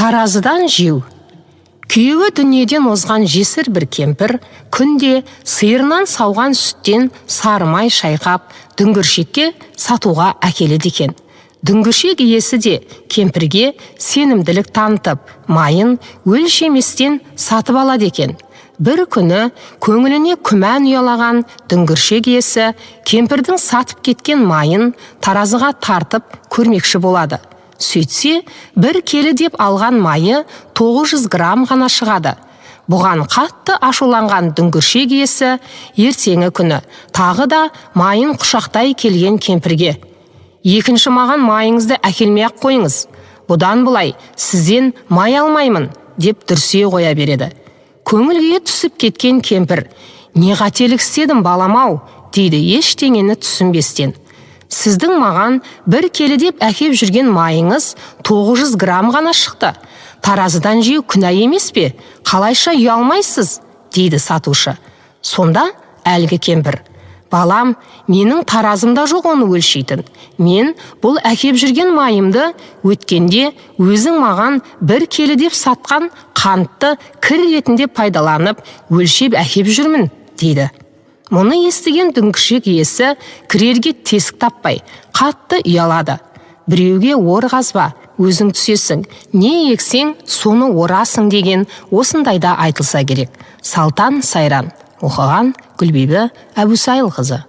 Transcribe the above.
Таразыдан жеу. Күйеуі дүниеден озған жесір бір кемпір күнде сиырынан сауған сүттен сарымай шайқап дүңгіршекке сатуға әкеледі екен. Дүңгіршек иесі де кемпірге сенімділік танытып, майын өлшеместен сатып алады екен. Бір күні көңіліне күмән ұялаған дүңгіршек иесі кемпірдің сатып кеткен майын таразыға тартып көрмекші болады. Сөйтсе, бір келі деп алған майы 900 грамм ғана шығады. Бұған қатты ашуланған дүңгіршек иесі ертеңі күні тағы да майын құшақтай келген кемпірге: "Екінші маған майыңызды әкелмей-ақ қойыңыз. Бұдан былай сізден май алмаймын", деп дүрсе қоя береді. Көңілге түсіп кеткен кемпір: "Не қателік істедім балам-ау", дейді ештеңені түсінбестен. "Сіздің маған бір келі деп әкеп жүрген майыңыз 900 грамм ғана шықты. Таразыдан жеу күнә емес пе? Қалайша ұялмайсыз?" дейді сатушы. Сонда әлгі кемпір: "Балам, менің таразымда жоқ оны өлшейтін. Мен бұл әкеп жүрген майымды өткенде өзің маған бір келі деп сатқан қантты кір ретінде пайдаланып өлшеп әкеп жүрмін", дейді. Мұны естіген дүңгіршек иесі кірерге тесік таппай қатты ұялады. "Біреуге ор қазба, өзің түсесің, не ексең, соны орасың" деген осындайда айтылса керек. Салтан Сайран. Оқыған Гүлбибі Әбусайылқызы.